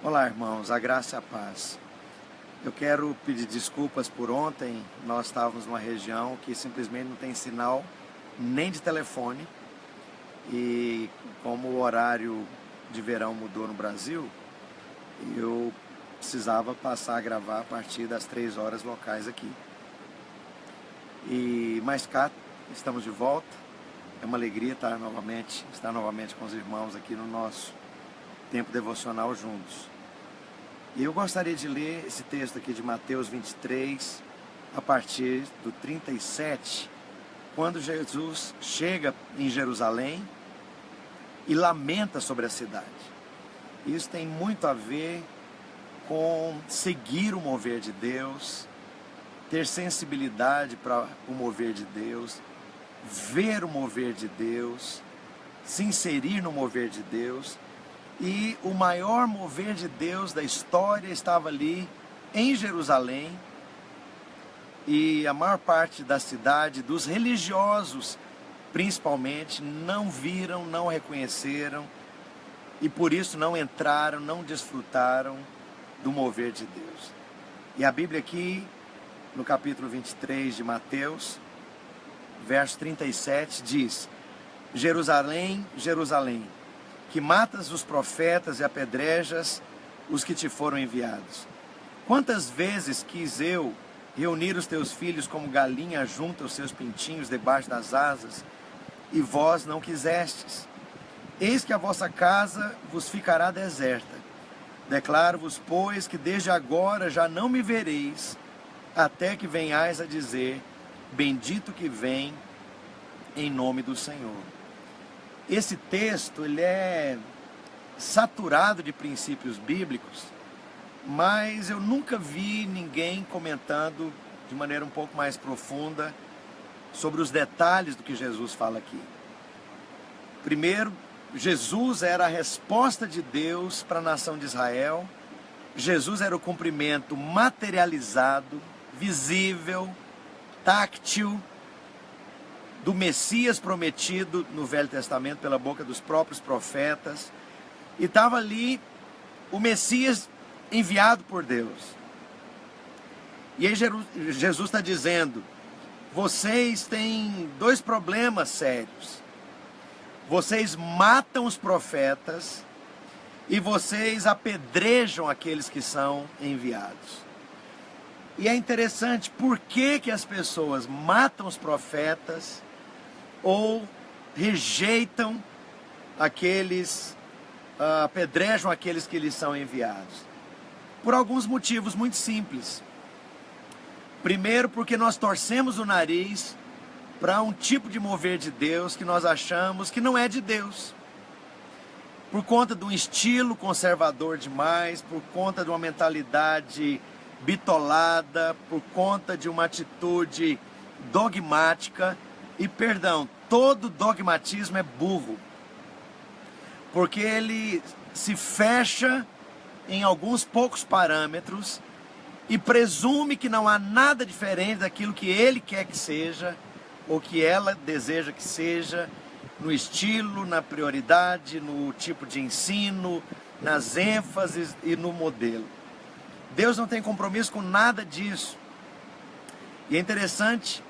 Olá, irmãos, a graça e a paz. Eu quero pedir desculpas por ontem. Nós estávamos numa região que simplesmente não tem sinal nem de telefone. E como o horário de verão mudou no Brasil, eu precisava passar a gravar a partir das 3 horas locais aqui. Mas cá estamos de volta. É uma alegria estar novamente com os irmãos aqui no nosso tempo devocional juntos. E eu gostaria de ler esse texto aqui de Mateus 23, a partir do 37, quando Jesus chega em Jerusalém e lamenta sobre a cidade. Isso tem muito a ver com seguir o mover de Deus, ter sensibilidade para o mover de Deus, ver o mover de Deus, se inserir no mover de Deus. E o maior mover de Deus da história estava ali em Jerusalém. E a maior parte da cidade, dos religiosos principalmente, não viram, não reconheceram. E por isso não entraram, não desfrutaram do mover de Deus. E a Bíblia aqui, no capítulo 23 de Mateus, verso 37, diz: Jerusalém, Jerusalém, que matas os profetas e apedrejas os que te foram enviados. Quantas vezes quis eu reunir os teus filhos como galinha junta os seus pintinhos debaixo das asas, e vós não quisestes. Eis que a vossa casa vos ficará deserta. Declaro-vos, pois, que desde agora já não me vereis, até que venhais a dizer: bendito que vem em nome do Senhor. Esse texto ele é saturado de princípios bíblicos, mas eu nunca vi ninguém comentando de maneira um pouco mais profunda sobre os detalhes do que Jesus fala aqui. Primeiro, Jesus era a resposta de Deus para a nação de Israel. Jesus era o cumprimento materializado, visível, táctil, do Messias prometido no Velho Testamento pela boca dos próprios profetas. E estava ali o Messias enviado por Deus. E aí Jesus está dizendo: vocês têm dois problemas sérios. Vocês matam os profetas e vocês apedrejam aqueles que são enviados. E é interessante, por que as pessoas matam os profetas ou rejeitam aqueles, apedrejam aqueles que lhes são enviados? Por alguns motivos muito simples. Primeiro, porque nós torcemos o nariz para um tipo de mover de Deus que nós achamos que não é de Deus. Por conta de um estilo conservador demais, por conta de uma mentalidade bitolada, por conta de uma atitude dogmática. E perdão, todo dogmatismo é burro, porque ele se fecha em alguns poucos parâmetros e presume que não há nada diferente daquilo que ele quer que seja, ou que ela deseja que seja, no estilo, na prioridade, no tipo de ensino, nas ênfases e no modelo. Deus não tem compromisso com nada disso. E é interessante,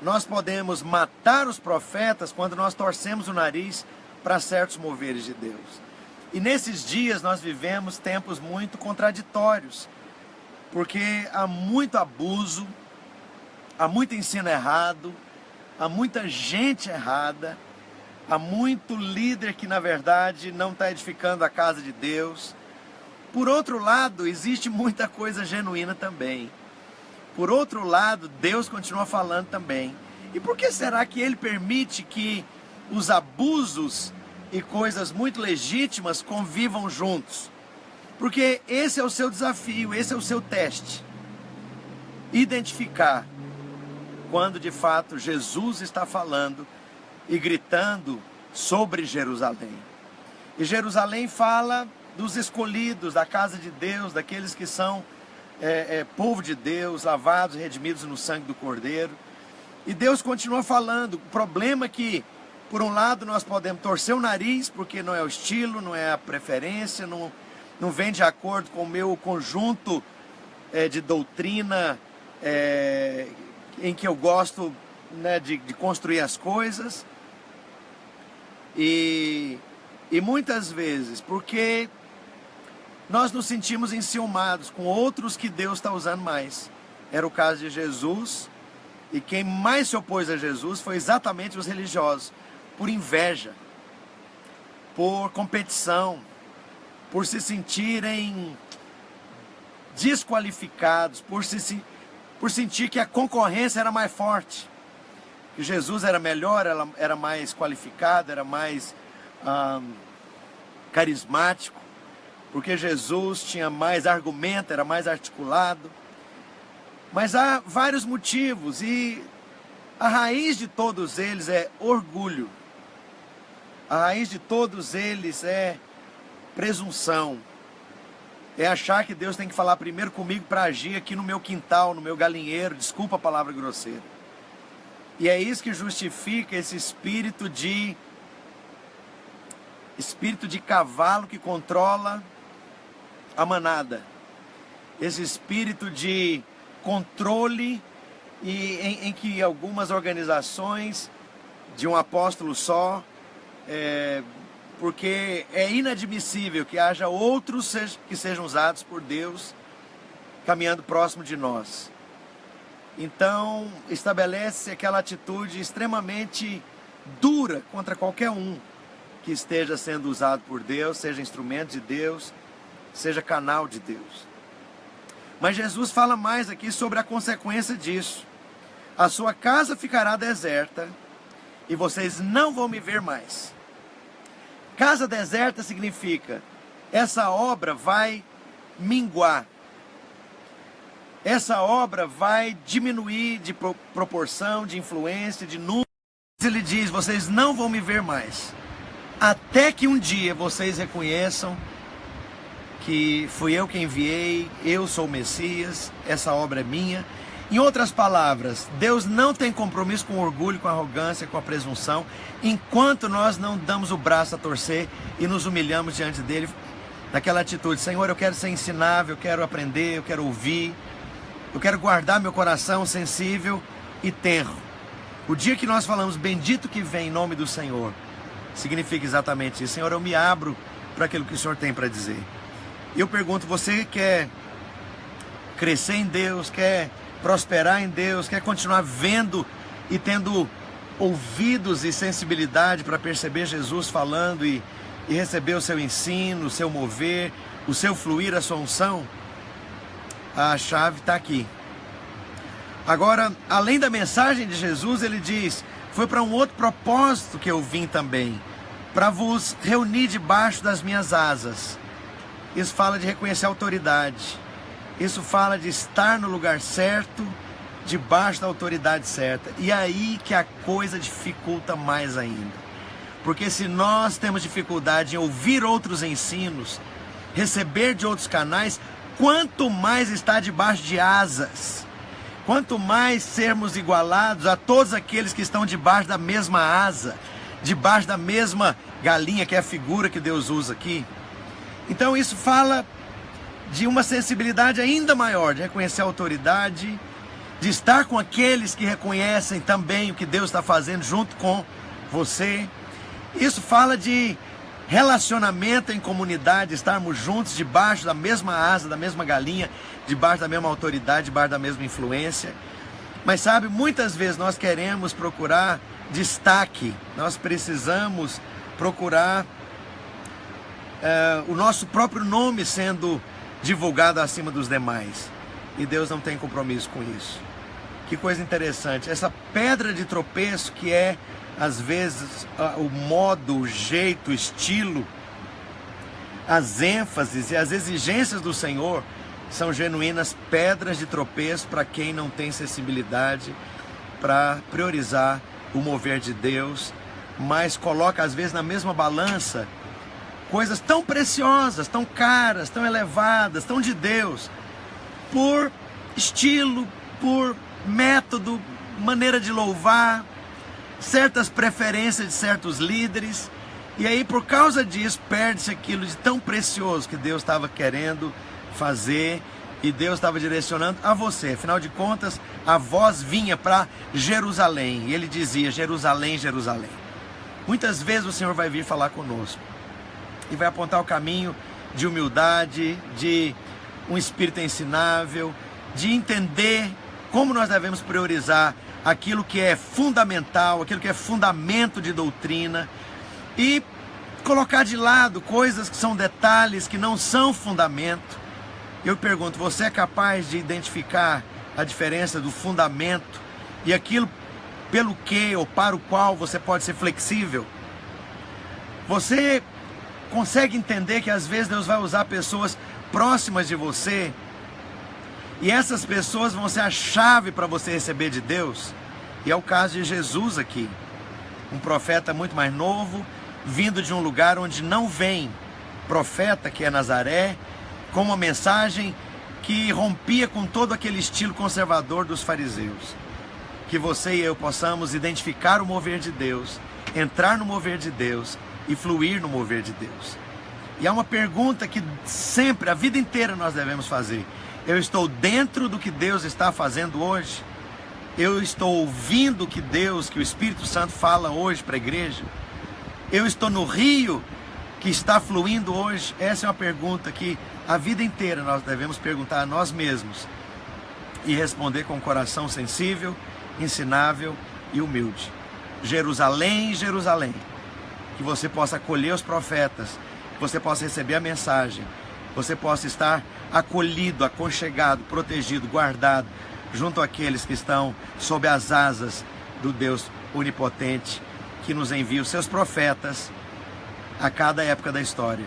nós podemos matar os profetas quando nós torcemos o nariz para certos moveres de Deus. E nesses dias nós vivemos tempos muito contraditórios, porque há muito abuso, há muito ensino errado, há muita gente errada, há muito líder que na verdade não está edificando a casa de Deus. Por outro lado, existe muita coisa genuína também. Por outro lado, Deus continua falando também. E por que será que Ele permite que os abusos e coisas muito legítimas convivam juntos? Porque esse é o seu desafio, esse é o seu teste. Identificar quando de fato Jesus está falando e gritando sobre Jerusalém. E Jerusalém fala dos escolhidos, da casa de Deus, daqueles que são povo de Deus, lavados e redimidos no sangue do Cordeiro. E Deus continua falando. O problema é que, por um lado, nós podemos torcer o nariz, porque não é o estilo, não é a preferência, não vem de acordo com o meu conjunto de doutrina em que eu gosto, né, de construir as coisas. E muitas vezes, porque nós nos sentimos enciumados com outros que Deus está usando mais. Era o caso de Jesus, e quem mais se opôs a Jesus foi exatamente os religiosos, por inveja, por competição, por se sentirem desqualificados, por sentir que a concorrência era mais forte, que Jesus era melhor, era mais qualificado, era mais carismático, porque Jesus tinha mais argumento, era mais articulado. Mas há vários motivos, e a raiz de todos eles é orgulho. A raiz de todos eles é presunção. É achar que Deus tem que falar primeiro comigo para agir aqui no meu quintal, no meu galinheiro, desculpa a palavra grosseira. E é isso que justifica esse espírito de cavalo que controla a manada. Esse espírito de controle em que algumas organizações de um apóstolo só, porque é inadmissível que haja outros que sejam usados por Deus caminhando próximo de nós. Então estabelece aquela atitude extremamente dura contra qualquer um que esteja sendo usado por Deus, seja instrumento de Deus, seja canal de Deus. Mas Jesus fala mais aqui sobre a consequência disso. A sua casa ficará deserta e vocês não vão me ver mais. Casa deserta significa, essa obra vai minguar. Essa obra vai diminuir de proporção, de influência, de número. Ele diz, vocês não vão me ver mais. Até que um dia vocês reconheçam que fui eu quem enviei, eu sou o Messias, essa obra é minha. Em outras palavras, Deus não tem compromisso com o orgulho, com a arrogância, com a presunção, enquanto nós não damos o braço a torcer e nos humilhamos diante dele, naquela atitude, Senhor, eu quero ser ensinável, eu quero aprender, eu quero ouvir, eu quero guardar meu coração sensível e tenro. O dia que nós falamos, bendito que vem em nome do Senhor, significa exatamente isso. Senhor, eu me abro para aquilo que o Senhor tem para dizer. Eu pergunto, você quer crescer em Deus, quer prosperar em Deus, quer continuar vendo e tendo ouvidos e sensibilidade para perceber Jesus falando e receber o seu ensino, o seu mover, o seu fluir, a sua unção? A chave está aqui. Agora, além da mensagem de Jesus, ele diz, foi para um outro propósito que eu vim também, para vos reunir debaixo das minhas asas. Isso fala de reconhecer a autoridade. Isso fala de estar no lugar certo, debaixo da autoridade certa. E aí que a coisa dificulta mais ainda. Porque se nós temos dificuldade em ouvir outros ensinos, receber de outros canais, quanto mais estar debaixo de asas, quanto mais sermos igualados a todos aqueles que estão debaixo da mesma asa, debaixo da mesma galinha, que é a figura que Deus usa aqui. Então isso fala de uma sensibilidade ainda maior, de reconhecer a autoridade, de estar com aqueles que reconhecem também o que Deus está fazendo junto com você. Isso fala de relacionamento em comunidade, estarmos juntos debaixo da mesma asa, da mesma galinha, debaixo da mesma autoridade, debaixo da mesma influência. Mas sabe, muitas vezes nós queremos procurar destaque, nós precisamos procurar o nosso próprio nome sendo divulgado acima dos demais. E Deus não tem compromisso com isso. Que coisa interessante. Essa pedra de tropeço que é, às vezes, o modo, o jeito, o estilo, as ênfases e as exigências do Senhor são genuínas pedras de tropeço para quem não tem sensibilidade para priorizar o mover de Deus, mas coloca, às vezes, na mesma balança coisas tão preciosas, tão caras, tão elevadas, tão de Deus, por estilo, por método, maneira de louvar, certas preferências de certos líderes, E aí, por causa disso, perde-se aquilo de tão precioso que Deus estava querendo fazer e Deus estava direcionando a você. Afinal de contas, a voz vinha para Jerusalém e ele dizia: Jerusalém, Jerusalém. Muitas vezes o Senhor vai vir falar conosco e vai apontar o caminho de humildade, de um espírito ensinável, de entender como nós devemos priorizar aquilo que é fundamental, aquilo que é fundamento de doutrina, e colocar de lado coisas que são detalhes, que não são fundamento. Eu pergunto, você é capaz de identificar a diferença do fundamento e aquilo pelo que ou para o qual você pode ser flexível? Você consegue entender que às vezes Deus vai usar pessoas próximas de você e essas pessoas vão ser a chave para você receber de Deus? E é o caso de Jesus aqui, um profeta muito mais novo, vindo de um lugar onde não vem profeta, que é Nazaré, com uma mensagem que rompia com todo aquele estilo conservador dos fariseus. Que você e eu possamos identificar o mover de Deus, entrar no mover de Deus e fluir no mover de Deus. E há uma pergunta que sempre, a vida inteira nós devemos fazer: eu estou dentro do que Deus está fazendo hoje? Eu estou ouvindo o que Deus, que o Espírito Santo fala hoje para a igreja? Eu estou no rio que está fluindo hoje? Essa é uma pergunta que a vida inteira nós devemos perguntar a nós mesmos e responder com um coração sensível, ensinável e humilde. Jerusalém, Jerusalém, que você possa acolher os profetas, que você possa receber a mensagem, que você possa estar acolhido, aconchegado, protegido, guardado, junto àqueles que estão sob as asas do Deus onipotente, que nos envia os seus profetas a cada época da história.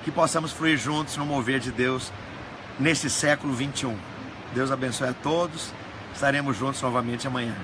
Que possamos fluir juntos no mover de Deus nesse século 21. Deus abençoe a todos. Estaremos juntos novamente amanhã.